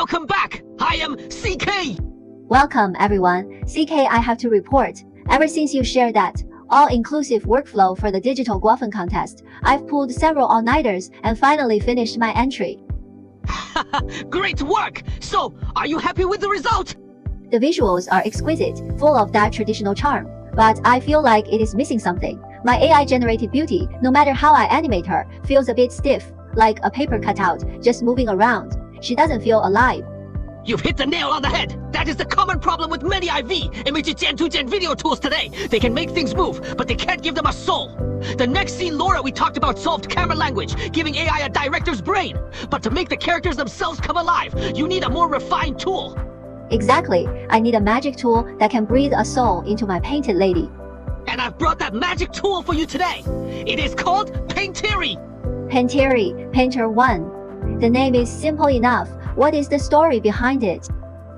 Welcome back! I am CK! Welcome everyone. CK, I have to report. Ever since you shared that all-inclusive workflow for the digital guafen contest, I've pulled several all-nighters and finally finished my entry. Great work! So, are you happy with the result? The visuals are exquisite, full of that traditional charm, but I feel like it is missing something. My AI-generated beauty, no matter how I animate her, feels a bit stiff, like a paper cutout, just moving around. She doesn't feel alive. You've hit the nail on the head! That is the common problem with many image gen-to-gen video tools today. They can make things move, but they can't give them a soul. The next scene Laura we talked about solved camera language, giving AI a director's brain. But to make the characters themselves come alive, you need a more refined tool. Exactly. I need a magic tool that can breathe a soul into my painted lady. And I've brought that magic tool for you today. It is called Paintery. Paintery, Painter 1. The name is simple enough. What is the story behind it?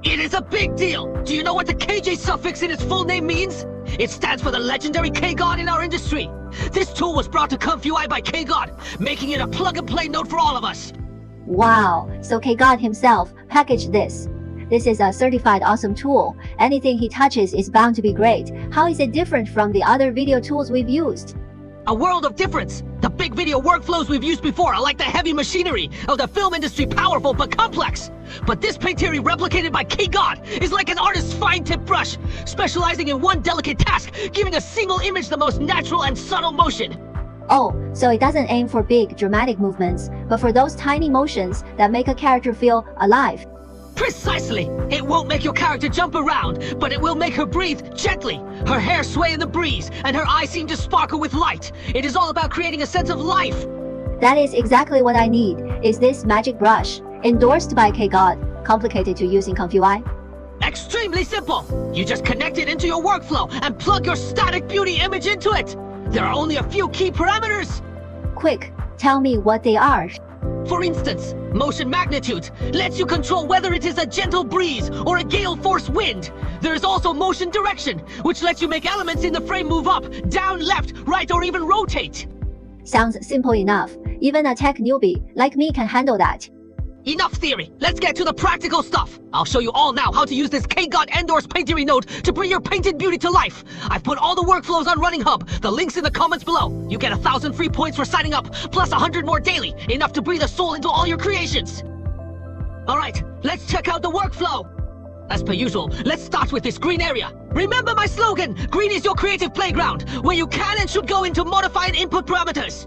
It is a big deal! Do you know what the KJ suffix in its full name means? It stands for the legendary K-God in our industry. This tool was brought to ComfyUI by K-God, making it a plug-and-play node for all of us. Wow, so K-God himself packaged this. This is a certified awesome tool. Anything he touches is bound to be great. How is it different from the other video tools we've used? A world of difference! The big video workflows we've used before are like the heavy machinery of the film industry, powerful but complex. But this Paintery replicated by K-God is like an artist's fine-tip brush, specializing in one delicate task, giving a single image the most natural and subtle motion. Oh, so it doesn't aim for big, dramatic movements, but for those tiny motions that make a character feel alive. Precisely! It won't make your character jump around, but it will make her breathe gently. Her hair sway in the breeze, and her eyes seem to sparkle with light. It is all about creating a sense of life. That is exactly what I need, is this magic brush. Endorsed by K-God. Complicated to use in ComfyUI? Extremely simple! You just connect it into your workflow and plug your static beauty image into it. There are only a few key parameters. Quick, tell me what they are. For instance, motion magnitude lets you control whether it is a gentle breeze or a gale force wind. There is also motion direction, which lets you make elements in the frame move up, down, left, right, or even rotate. Sounds simple enough. Even a tech newbie like me can handle that. Enough theory. Let's get to the practical stuff. I'll show you all now how to use this K-God endorsed Paintery node to bring your painted beauty to life. I've put all the workflows on Running Hub. The link's in the comments below. You get 1,000 free points for signing up, plus 100 more daily, enough to breathe a soul into all your creations. Alright, let's check out the workflow. As per usual, let's start with this green area. Remember my slogan, green is your creative playground, where you can and should go into modified input parameters.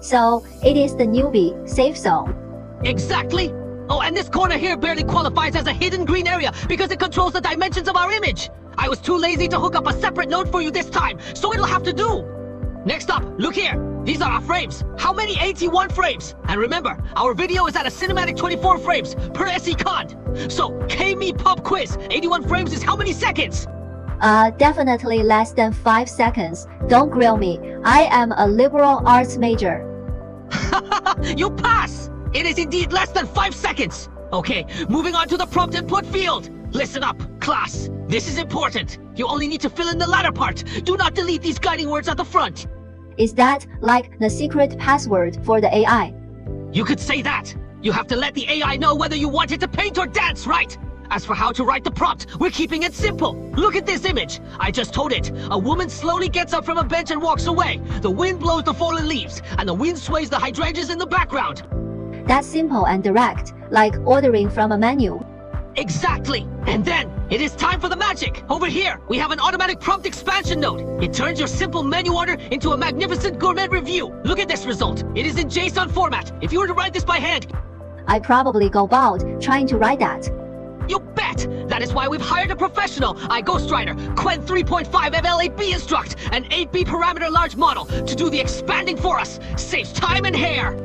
So, it is the newbie safe zone. Exactly! Oh, and this corner here barely qualifies as a hidden green area because it controls the dimensions of our image. I was too lazy to hook up a separate node for you this time, so it'll have to do. Next up, look here. These are our frames. How many 81 frames? And remember, our video is at a cinematic 24 frames per SE cond. So, K-Me Pub Quiz, 81 frames is how many seconds? Definitely less than 5 seconds. Don't grill me. I am a liberal arts major. You pass! It is indeed less than 5 seconds. Okay, moving on to the prompt input field. Listen up, class. This is important. You only need to fill in the latter part. Do not delete these guiding words at the front. Is that like the secret password for the AI? You could say that. You have to let the AI know whether you want it to paint or dance, right? As for how to write the prompt, we're keeping it simple. Look at this image. I just told it. A woman slowly gets up from a bench and walks away. The wind blows the fallen leaves, and the wind sways the hydrangeas in the background. That's simple and direct, like ordering from a menu. Exactly! And then, it is time for the magic! Over here, we have an automatic prompt expansion node. It turns your simple menu order into a magnificent gourmet review. Look at this result. It is in JSON format. If you were to write this by hand, I'd probably go bald trying to write that. You bet! That is why we've hired a professional, ghostwriter, Qwen 3.5 ML8B Instruct, an 8B parameter large model, to do the expanding for us. Saves time and hair.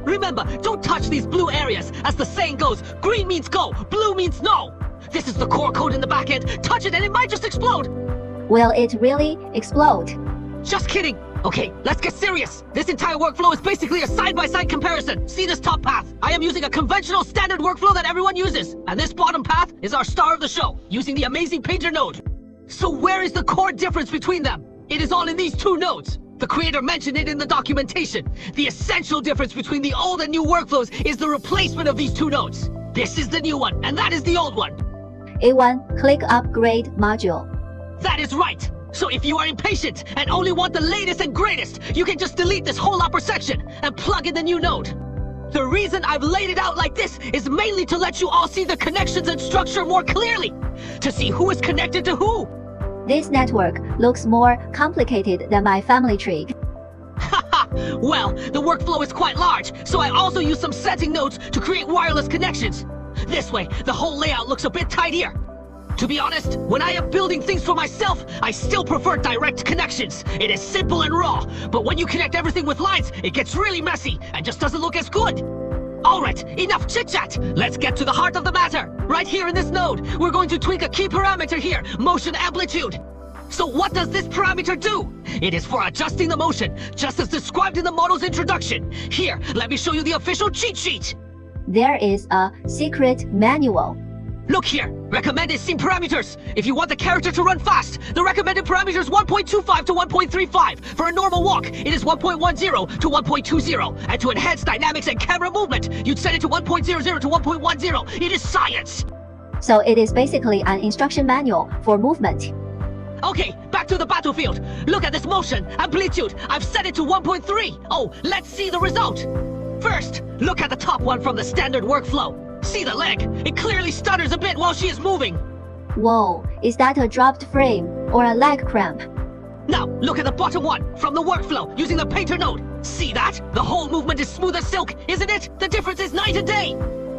Remember, don't touch these blue areas. As the saying goes, green means go, blue means no. This is the core code in the backend. Touch it and it might just explode. Will it really explode? Just kidding. Okay, let's get serious. This entire workflow is basically a side-by-side comparison. See this top path? I am using a conventional standard workflow that everyone uses. And this bottom path is our star of the show, using the amazing Painter node. So where is the core difference between them? It is all in these two nodes. The creator mentioned it in the documentation. The essential difference between the old and new workflows is the replacement of these two nodes. This is the new one, and that is the old one. A1, click Upgrade module. That is right. So if you are impatient and only want the latest and greatest, you can just delete this whole upper section and plug in the new node. The reason I've laid it out like this is mainly to let you all see the connections and structure more clearly. To see who is connected to who. This network looks more complicated than my family tree. Haha, well, the workflow is quite large, so I also use some setting nodes to create wireless connections. This way, the whole layout looks a bit tidier. To be honest, when I am building things for myself, I still prefer direct connections. It is simple and raw, but when you connect everything with lines, it gets really messy and just doesn't look as good. Alright, enough chit-chat. Let's get to the heart of the matter. Right here in this node, we're going to tweak a key parameter here, motion amplitude. So what does this parameter do? It is for adjusting the motion, just as described in the model's introduction. Here, let me show you the official cheat sheet. There is a secret manual. Look here, recommended scene parameters. If you want the character to run fast, the recommended parameter is 1.25 to 1.35. For a normal walk, it is 1.10 to 1.20. And to enhance dynamics and camera movement, you'd set it to 1.00 to 1.10. It is science. So it is basically an instruction manual for movement. Okay, back to the battlefield. Look at this motion, amplitude. I've set it to 1.3. Oh, let's see the result. First, look at the top one from the standard workflow. See the leg? It clearly stutters a bit while she is moving. Whoa, is that a dropped frame or a leg cramp? Now, look at the bottom one from the workflow using the painter node. See that? The whole movement is smooth as silk, isn't it? The difference is night and day.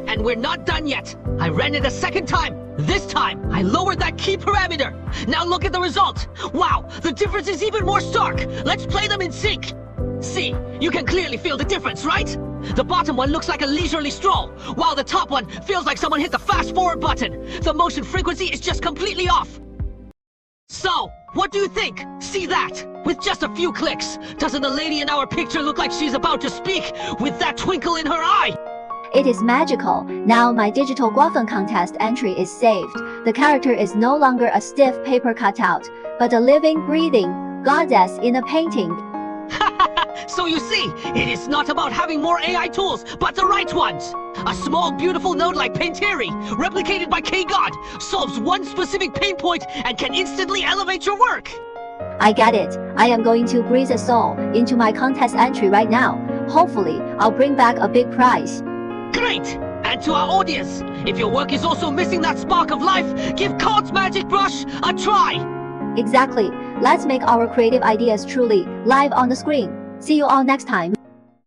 And we're not done yet. I ran it a second time. This time, I lowered that key parameter. Now look at the result. Wow, the difference is even more stark. Let's play them in sync. See, you can clearly feel the difference, right? The bottom one looks like a leisurely stroll, while the top one feels like someone hit the fast forward button. The motion frequency is just completely off. So, what do you think? See that? With just a few clicks, doesn't the lady in our picture look like she's about to speak with that twinkle in her eye? It is magical. Now my digital Qwen contest entry is saved. The character is no longer a stiff paper cutout, but a living, breathing goddess in a painting. So you see, it is not about having more AI tools, but the right ones. A small, beautiful node like Paintery, replicated by K-God, solves one specific pain point and can instantly elevate your work. I get it. I am going to breathe a soul into my contest entry right now. Hopefully, I'll bring back a big prize. Great! And to our audience, if your work is also missing that spark of life, give Cod's Magic Brush a try. Exactly. Let's make our creative ideas truly live on the screen. See you all next time.